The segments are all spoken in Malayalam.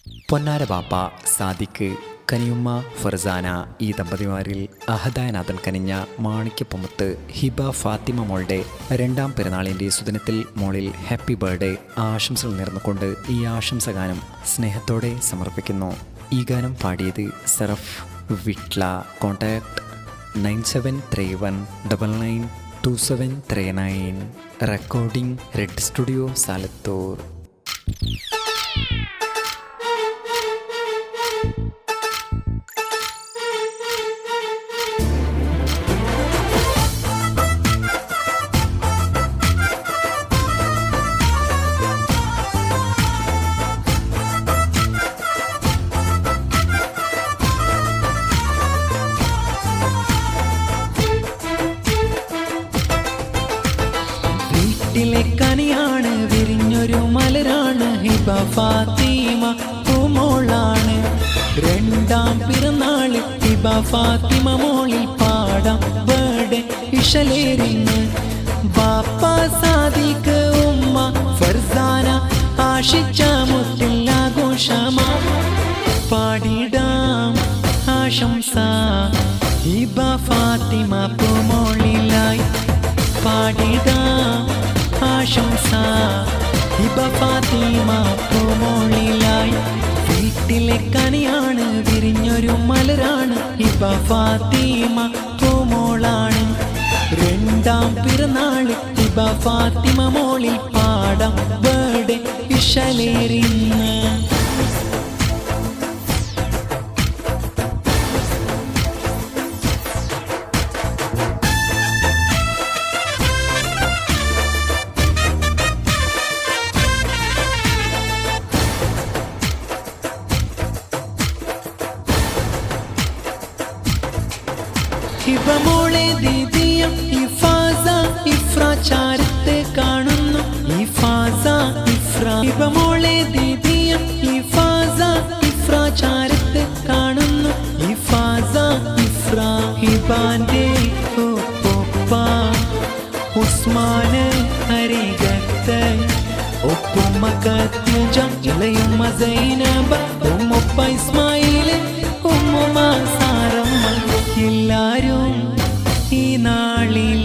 പൊന്നാര ബാപ്പ സാദിഖ്, കനിയുമ്മ ഫർസാന ഈ ദമ്പതിമാരിൽ അഹദാനാഥൻ കനിഞ്ഞ മാണിക്യപ്പൊമത്ത് ഹിബ ഫാത്തിമ മോളുടെ രണ്ടാം പെരുന്നാളിൻ്റെ സുദിനത്തിൽ മോളിൽ ഹാപ്പി ബർത്ത്ഡേ ആശംസകൾ നേർന്നുകൊണ്ട് ഈ ആശംസഗാനം സ്നേഹത്തോടെ സമർപ്പിക്കുന്നു. ഈ ഗാനം പാടിയത് Saraf Vitla. Contact 9731992739. Recording red studio Salathur. വീട്ടിലെ കനിയാണ്, വിരിഞ്ഞൊരു മലരാണ്, ഹിബ ഫാത്തിമ പൂമോളാണ്. രണ്ടാം പിറന്നാള് ഹിബ ഫാത്തിമ മോളിൽ പാടാം ബർത്ത്ഡേ ഇഷലേരിന്ന്. ബാപ്പ സാദിഖ്, ഉമ്മ ഫർസാന ആശിച്ച മുത്തില്ലാഘോഷമാ. പാടിടാം ആശംസ ഹിബ ഫാത്തിമ പൂമോളിലായി. പാടിടാം ആശംസ ഹിബ ഫാത്തിമ പൂമോളിലായി. വീട്ടിലെ കനിയാണ്, വിരിഞ്ഞൊരു മലരാണ്, ഹിബ ഫാത്തിമ പൂമോളാണ്. രണ്ടാം പിറന്നാള് ഹിബ ഫാത്തിമ മോളിൽ പാടാം ബർത്ത്ഡേ ഇഷലേരിന്ന്. ഹിബ മോളെ ദീദിയം ഇഫാസ ഇഫ്ര ചാരത്ത് കാണുന്നു. ഇഫാസ ഇഫ്ര. ഹിബ മോളെ ദീദിയം ഇഫാസ ഇഫ്ര ചാരത്ത് കാണുന്നു. ഇഫാസ ഇഫ്ര. ഹിബാന്റെ ഒപ്പ ഉസ്മാന് അരികത്ത് ഒപ്പുമ്മ കത്തിജ ഇളയുമ്മ സൈനബ ഉമ്മൊപ്പ ഇസ്മായില് ഉമ്മുമ്മ സാറമ്മ. എല്ലാരും ഈ നാളിൽ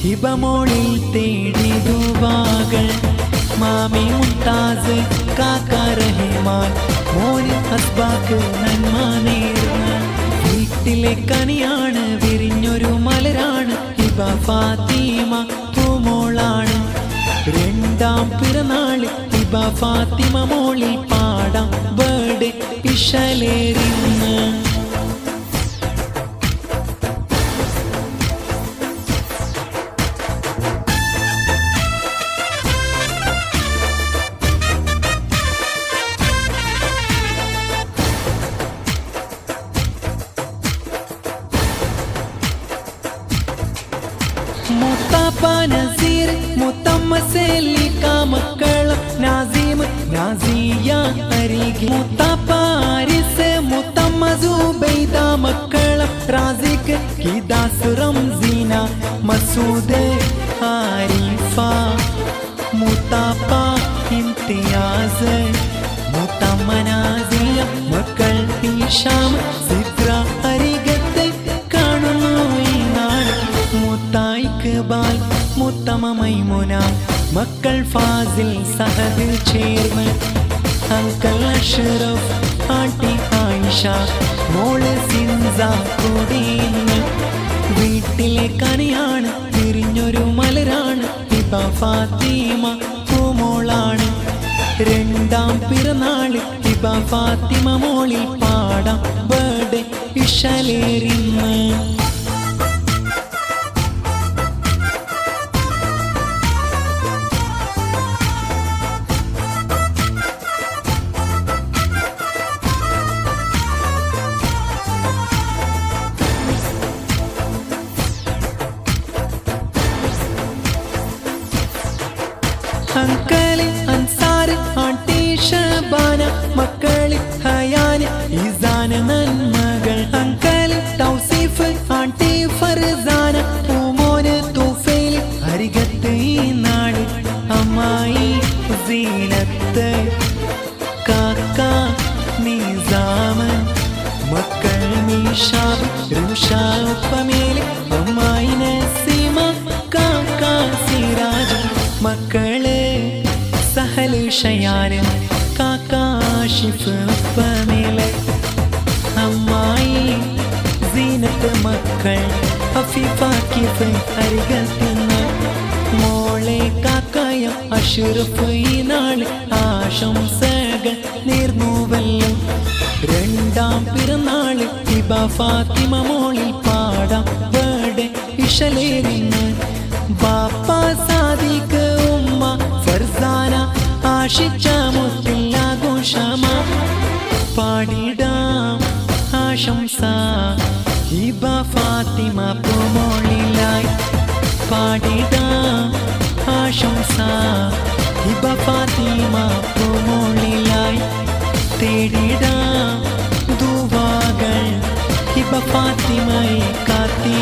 ഹിബ മോളിൽ തേടി ദുവാകൾ. മാമി മുംതാസ്, കാക്ക റഹ്മാൻ, മോന് അസ്ബാക്ക് നന്മ നേർന്ന്. വീട്ടിലെ കനിയാണ്, വിരിഞ്ഞൊരു മലരാണ്, ഹിബ ഫാത്തിമ പൂമോളാണ്. രണ്ടാം പിറന്നാള് ഹിബ ഫാത്തിമ മോളിൽ പാടാം ബർത്ത്ഡേ ഇഷലേരിന്ന്. മുത്താപ്പ നസീർ, മുത്തമ്മ സെലിക്ക മക്കള നാസിം നാസിയ അരികെ. മുത്താപ്പ ആരിസ്, മുത്തമ്മ സുബൈദ മക്കള റാസിഖ് കിദാസ് റംസീന മസൂദ് ആരിഫ. മുത്താപ്പ ഇംതിയാസ്, മുത്തമ്മ നാസിയ മക്കൾ ഹിഷാം സിദ്ര അരികത്ത് കാണുന്നു ഈ നാട്. മുത്തായിക്ക് ബാൽ, മുത്തമ മൈമുന മക്കൾ ഫാസിൽ സഹദിൽ ചേർന്ന്. അങ്കൽ അഷ്റഫ്, ആട്ടി ആയിഷ, മോള് സിൻസ കൂടിയിന്ന്. വീട്ടിലെ കനിയാണ്, വിരിഞ്ഞൊരു മലരാണ്, ഹിബ ഫാത്തിമ പൂമോളാണ്. രണ്ടാം പിറന്നാള് ഹിബ ഫാത്തിമ മോളിൽ പാടാം ബർത്ത്ഡേ ഇഷലേരിന്ന്. അങ്കല് അൻസാർ, ആണ്ടി ഷബാന മക്കള് ഹയാന് ഇസാന നന്മകൾ. അങ്കല് തൗസീഫ്, ആണ്ടി നിസാമ് മക്കൾ മീഷാബ് റുഷ ഉപ്പമേലെ അമ്മായി നസീമ കാക്ക സിറാജ് മക്കള് സഹല് ഷയാന് കാക്ക ആഷിഫ് ഉപ്പമേലെ അമ്മായി സീനത്ത് മക്കൾ അഫീഫ കിഫ് അരികത്തുന്ന മോളെ കാക്കായ അഷ്റഫ് ഈ നാൾ ആശംസകൾ നേർന്നുവല്ലോ രണ്ടാം പിറന്നാൾ ഹിബ ഫാത്തിമ മോളിൽ പാടാം ബേർഡേ ഇഷലേറിന് ബാപ്പ സാദിഖ് ഉമ്മ ഫർസാന ആശിച്ച മുത്തില്ലാഘോഷമാ പാടിടാം ആശംസ ഹിബ ഫാത്തിമ പൂമോളിലായി പാടിടാം ആശംസ ഹിബ ഫാത്തിമ പൂമോളിലായി തേടിടാം ദുവാകൾ ഹിബ ഫാത്തിമയെ കാത്തി